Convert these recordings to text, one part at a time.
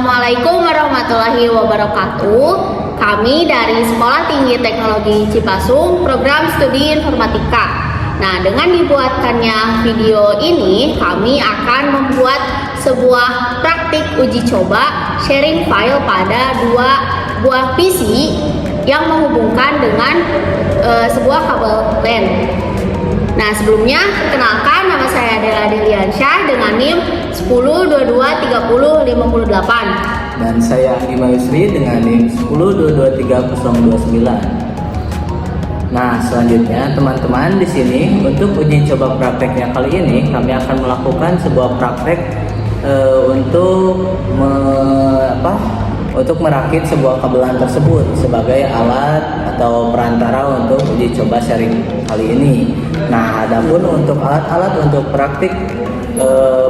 Assalamualaikum warahmatullahi wabarakatuh. Kami dari Sekolah Tinggi Teknologi Cipasung, program studi informatika. Nah, dengan dibuatkannya video ini, kami akan membuat sebuah praktik uji coba sharing file pada dua buah PC yang menghubungkan dengan sebuah kabel LAN. Nah, sebelumnya perkenalkan, nama saya Adela Deliansyah dengan NIM 10223058. Dan saya Andi Mayusri dengan NIM 10223029. Nah, selanjutnya teman-teman di sini untuk uji coba prakteknya kali ini kami akan melakukan sebuah praktek untuk merakit sebuah kabelan tersebut sebagai alat atau perantara untuk uji coba sharing kali ini. Nah, adapun untuk alat-alat untuk praktik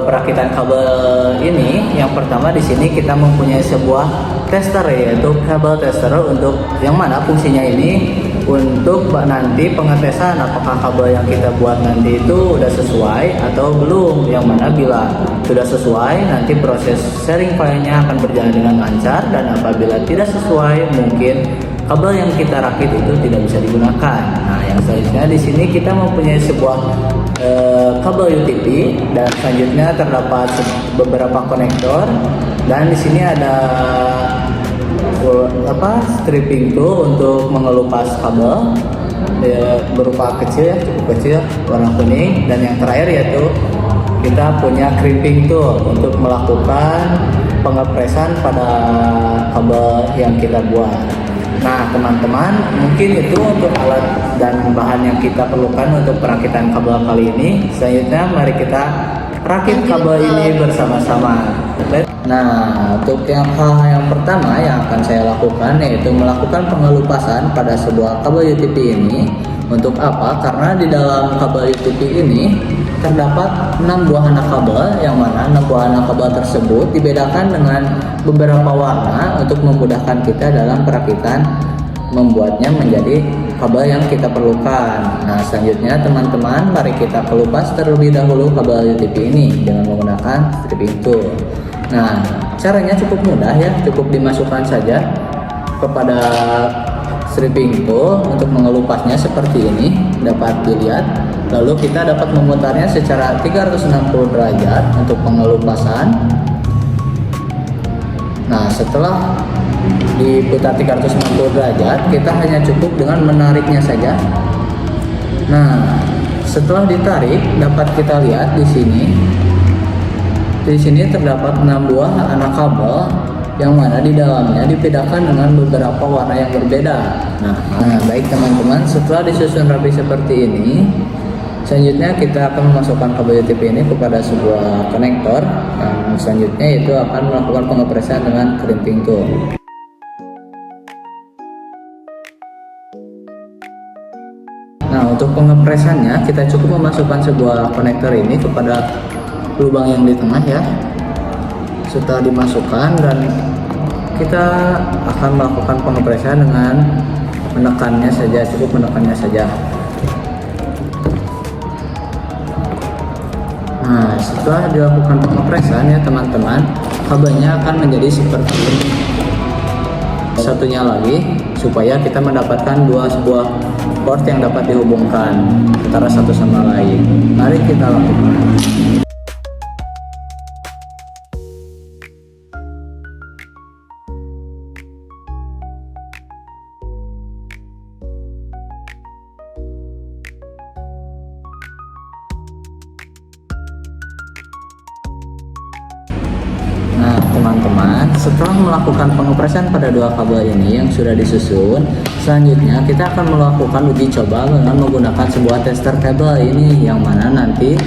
perakitan kabel ini, yang pertama di sini kita mempunyai sebuah tester, yaitu kabel tester, untuk yang mana fungsinya ini untuk nanti pengetesan apakah kabel yang kita buat nanti itu udah sesuai atau belum, yang mana bila sudah sesuai nanti proses sharing filenya akan berjalan dengan lancar, dan apabila tidak sesuai mungkin kabel yang kita rakit itu tidak bisa digunakan. Nah, yang selanjutnya di sini kita mempunyai sebuah kabel UTP, dan selanjutnya terdapat beberapa konektor, dan di sini ada stripping tool untuk mengelupas kabel berupa kecil, cukup kecil, warna kuning, dan yang terakhir yaitu kita punya crimping tool untuk melakukan pengepresan pada kabel yang kita buat. Nah, teman-teman, mungkin itu untuk alat dan bahan yang kita perlukan untuk perakitan kabel kali ini. Selanjutnya mari kita rakit kabel ini bersama-sama. Nah, untuk hal yang pertama yang akan saya lakukan yaitu melakukan pengelupasan pada sebuah kabel UTP ini. Untuk apa? Karena di dalam kabel UTP ini terdapat 6 buah anak kabel, yang mana 6 buah anak kabel tersebut dibedakan dengan beberapa warna untuk memudahkan kita dalam perakitan membuatnya menjadi kabel yang kita perlukan. Nah, selanjutnya teman-teman, mari kita kelupas terlebih dahulu kabel UTP ini dengan menggunakan stripping tool. Nah, caranya cukup mudah ya, cukup dimasukkan saja kepada stripping tool untuk mengelupasnya seperti ini, dapat dilihat. Lalu kita dapat memutarnya secara 360 derajat untuk pengelupasan. Nah, setelah diputar 360 derajat, kita hanya cukup dengan menariknya saja. Nah, setelah ditarik, dapat kita lihat di sini. Di sini terdapat 6 buah anak kabel, yang mana di dalamnya dibedakan dengan beberapa warna yang berbeda. Nah, baik teman-teman, setelah disusun rapi seperti ini, selanjutnya kita akan memasukkan kabel UTP ini kepada sebuah konektor. Yang selanjutnya itu akan melakukan pengepresan dengan crimping tool. Nah, untuk pengepresannya kita cukup memasukkan sebuah konektor ini kepada lubang yang di tengah ya. Setelah dimasukkan, dan kita akan melakukan pengepresan dengan menekannya saja, cukup menekannya saja. Nah, setelah dilakukan pengepresan ya teman-teman, kabelnya akan menjadi seperti ini. Satunya lagi supaya kita mendapatkan sebuah port yang dapat dihubungkan antara satu sama lain. Mari kita lakukan. Teman-teman, setelah melakukan pengepresan pada dua kabel ini yang sudah disusun, selanjutnya kita akan melakukan uji coba dengan menggunakan sebuah tester kabel ini, yang mana nanti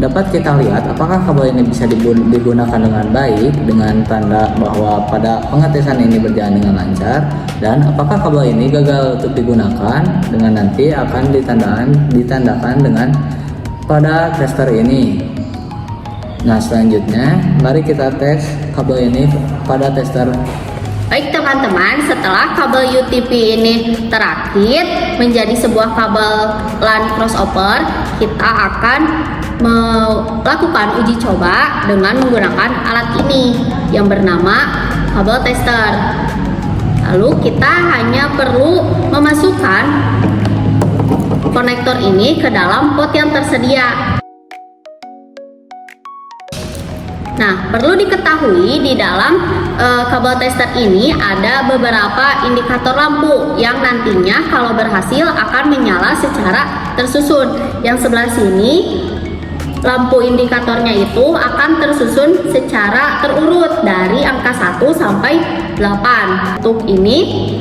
dapat kita lihat apakah kabel ini bisa digunakan dengan baik dengan tanda bahwa pada pengetesan ini berjalan dengan lancar, dan apakah kabel ini gagal untuk digunakan dengan nanti akan ditandakan dengan pada tester ini. Nah, selanjutnya mari kita tes kabel ini pada tester. Baik teman-teman, setelah kabel UTP ini terakit menjadi sebuah kabel LAN crossover, kita akan melakukan uji coba dengan menggunakan alat ini yang bernama kabel tester. Lalu kita hanya perlu memasukkan konektor ini ke dalam pot yang tersedia. Nah, perlu diketahui di dalam kabel tester ini ada beberapa indikator lampu yang nantinya kalau berhasil akan menyala secara tersusun. Yang sebelah sini lampu indikatornya itu akan tersusun secara terurut dari angka 1 sampai 8. Untuk ini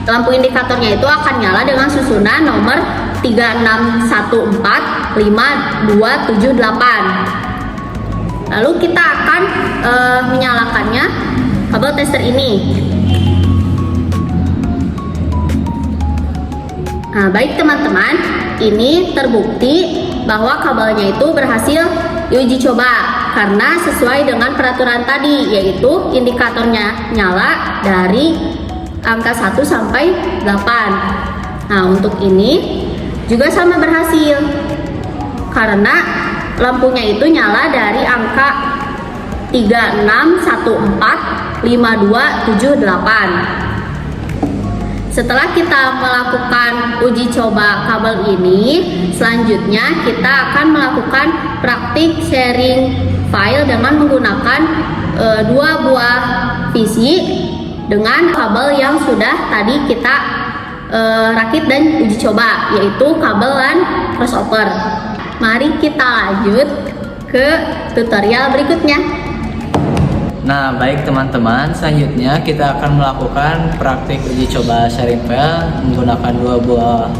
lampu indikatornya itu akan nyala dengan susunan nomor 3614 5278. Lalu kita akan menyalakannya kabel tester ini. Nah, baik teman-teman, ini terbukti bahwa kabelnya itu berhasil diuji coba karena sesuai dengan peraturan tadi, yaitu indikatornya nyala dari angka 1 sampai 8. Nah, untuk ini juga sama berhasil karena lampunya itu nyala dari angka 3614 5278. Setelah kita melakukan uji coba kabel ini, selanjutnya kita akan melakukan praktik sharing file dengan menggunakan 2 buah PC dengan kabel yang sudah tadi kita rakit dan uji coba, yaitu kabel LAN crossover. Mari kita lanjut ke tutorial berikutnya. Nah, baik teman-teman, selanjutnya kita akan melakukan praktik uji coba sharing file menggunakan 2 buah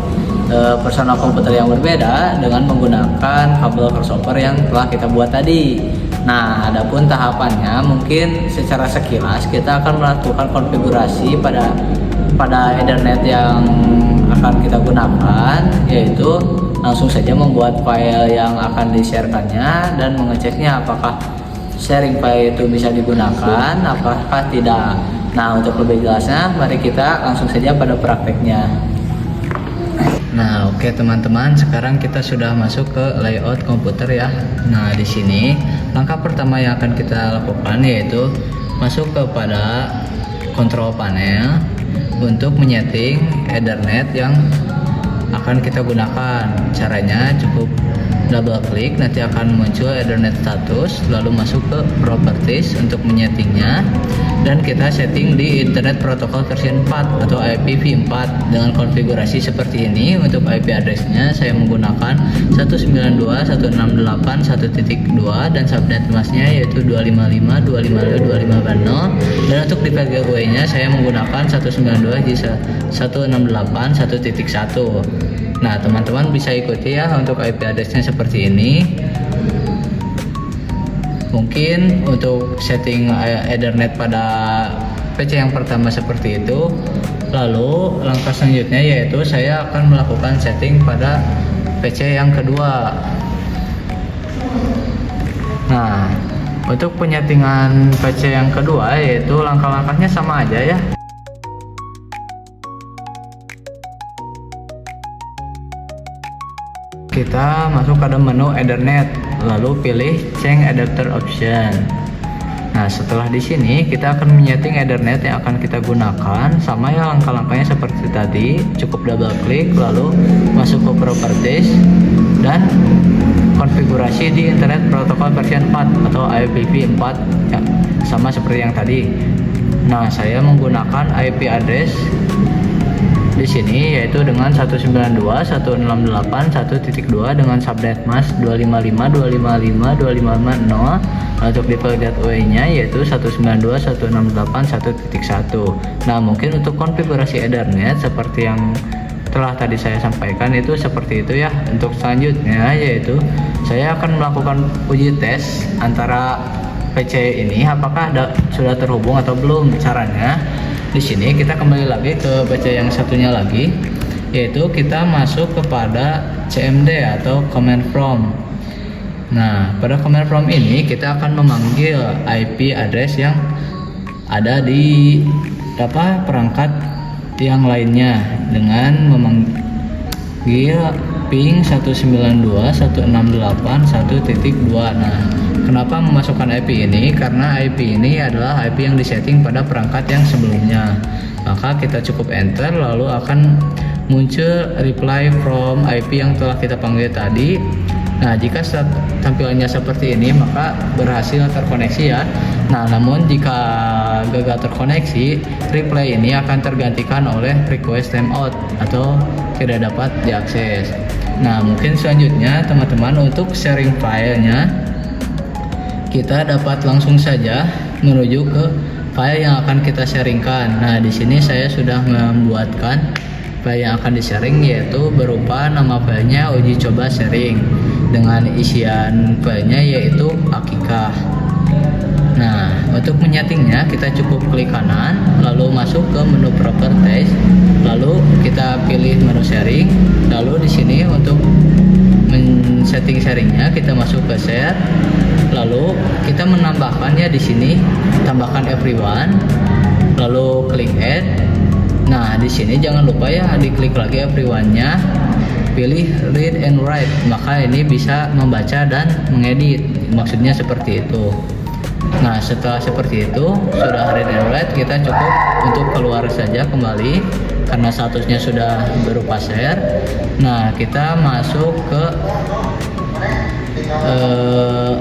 personal komputer yang berbeda dengan menggunakan kabel crossover yang telah kita buat tadi. Nah, adapun tahapannya mungkin secara sekilas kita akan melakukan konfigurasi pada Ethernet yang akan kita gunakan, yaitu langsung saja membuat file yang akan di-share-kannya dan mengeceknya apakah sharing file itu bisa digunakan, apakah tidak. Nah, untuk lebih jelasnya, mari kita langsung saja pada prakteknya. Nah, oke teman-teman, sekarang kita sudah masuk ke layout komputer ya. Nah, di sini langkah pertama yang akan kita lakukan yaitu masuk kepada control panel untuk menyeting Ethernet yang akan kita gunakan. Caranya cukup double klik, nanti akan muncul Ethernet status, lalu masuk ke properties untuk menyetingnya, dan kita setting di Internet Protocol version 4 atau IPv4 dengan konfigurasi seperti ini. Untuk IP addressnya saya menggunakan 192.168.1.2 dan subnet masnya yaitu 255.255.250, dan untuk di gateway nya saya menggunakan 192.168.1.1. Nah, teman-teman bisa ikuti ya untuk IP addressnya seperti ini. Mungkin untuk setting Ethernet pada PC yang pertama seperti itu. Lalu langkah selanjutnya yaitu saya akan melakukan setting pada PC yang kedua. Nah, untuk penyetingan PC yang kedua yaitu langkah-langkahnya sama aja ya. Kita masuk ke menu Ethernet, lalu pilih Change Adapter Option. Nah, setelah di sini kita akan menyeting Ethernet yang akan kita gunakan. Sama ya langkah-langkahnya seperti tadi, cukup double klik lalu masuk ke Properties dan konfigurasi di Internet Protocol version 4 atau IPv4 ya, sama seperti yang tadi. Nah, saya menggunakan IP address di sini yaitu dengan 192.168.1.2 dengan subnet mask 255.255.250. Untuk di gateway-nya yaitu 192.168.1.1. Nah, mungkin untuk konfigurasi Ethernet seperti yang telah tadi saya sampaikan itu seperti itu ya. Untuk selanjutnya yaitu saya akan melakukan uji tes antara PC ini apakah sudah terhubung atau belum. Caranya di sini kita kembali lagi ke PC yang satunya lagi, yaitu kita masuk kepada CMD atau command prompt. Nah, pada command prompt ini kita akan memanggil IP address yang ada di perangkat yang lainnya dengan memanggil ping 192.168.1.2. Nah, kenapa memasukkan IP ini? Karena IP ini adalah IP yang disetting pada perangkat yang sebelumnya. Maka kita cukup enter, lalu akan muncul reply from IP yang telah kita panggil tadi. Nah, jika tampilannya seperti ini maka berhasil terkoneksi ya. Nah, namun jika gagal terkoneksi, reply ini akan tergantikan oleh request timeout atau tidak dapat diakses. Nah, mungkin selanjutnya teman-teman untuk sharing filenya, kita dapat langsung saja menuju ke file yang akan kita sharingkan. Nah, di sini saya sudah membuatkan file yang akan di-sharing, yaitu berupa nama filenya uji coba sharing dengan isian filenya yaitu akikah. Nah, untuk menyetingnya kita cukup klik kanan, lalu masuk ke menu properties, lalu kita pilih menu sharing, lalu di sini untuk men-setting sharingnya kita masuk ke share, lalu kita menambahkannya di sini tambahkan everyone, lalu klik add. Nah, di sini jangan lupa ya diklik lagi everyone-nya, pilih read and write, maka ini bisa membaca dan mengedit, maksudnya seperti itu. Nah, setelah seperti itu sudah read and write, kita cukup untuk keluar saja kembali karena statusnya sudah berupa share. Nah, kita masuk ke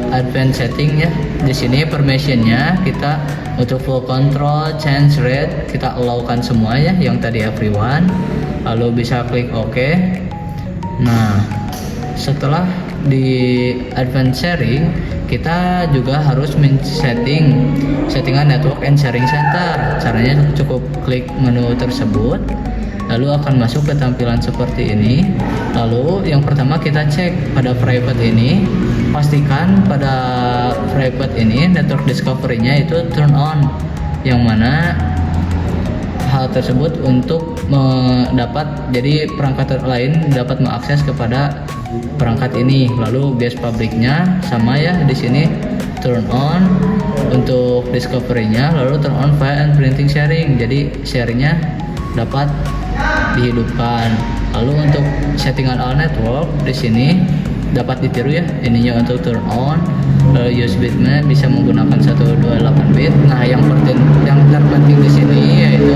advanced setting ya. Di sini permissionnya kita untuk full control, change rate kita allow-kan semua ya, yang tadi everyone, lalu bisa klik OK. Nah, setelah di advanced sharing kita juga harus settingan network and sharing center. Caranya cukup klik menu tersebut, lalu akan masuk ke tampilan seperti ini. Lalu yang pertama kita cek pada private ini, pastikan pada private ini network discovery-nya itu turn on, yang mana hal tersebut untuk jadi perangkat lain dapat mengakses kepada perangkat ini. Lalu guest public-nya sama ya, di sini turn on untuk discovery-nya, lalu turn on file and printing sharing, jadi sharing-nya dapat dihidupkan. Lalu untuk settingan all network di sini dapat ditiru ya, ininya untuk turn on. Lalu use bitnya bisa menggunakan 128 bit. Nah, yang terpenting di sini yaitu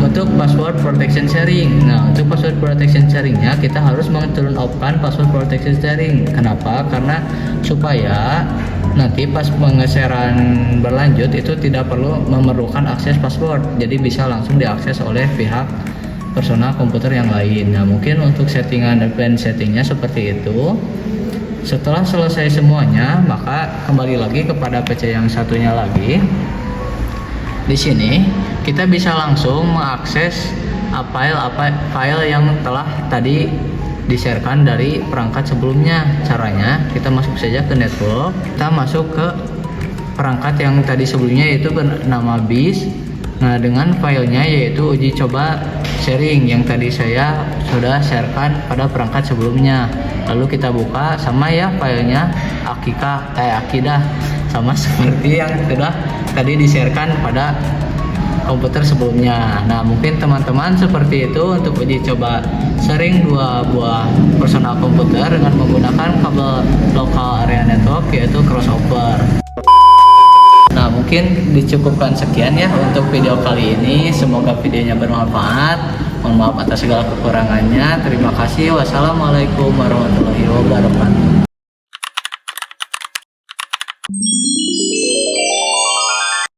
untuk password protection sharing. Nah, untuk password protection sharingnya kita harus turn off-kan password protection sharing. Kenapa? Karena supaya nanti pas pengeseran berlanjut itu tidak perlu memerlukan akses password, jadi bisa langsung diakses oleh pihak personal komputer yang lain. Nah, mungkin untuk settingan advanced settingnya seperti itu. Setelah selesai semuanya, maka kembali lagi kepada PC yang satunya lagi. Di sini kita bisa langsung mengakses file yang telah tadi di-sharekan dari perangkat sebelumnya. Caranya kita masuk saja ke network, kita masuk ke perangkat yang tadi sebelumnya yaitu bernama BIS. Nah, dengan filenya yaitu uji coba sharing yang tadi saya sudah sharekan pada perangkat sebelumnya. Lalu kita buka, sama ya filenya akidah, sama seperti yang sudah tadi di-sharekan pada komputer sebelumnya. Nah, mungkin teman-teman seperti itu untuk uji coba sharing 2 buah personal komputer dengan menggunakan kabel local area network yaitu crossover. Nah, mungkin dicukupkan sekian ya untuk video kali ini. Semoga videonya bermanfaat. Mohon maaf atas segala kekurangannya. Terima kasih. Wassalamualaikum warahmatullahi wabarakatuh.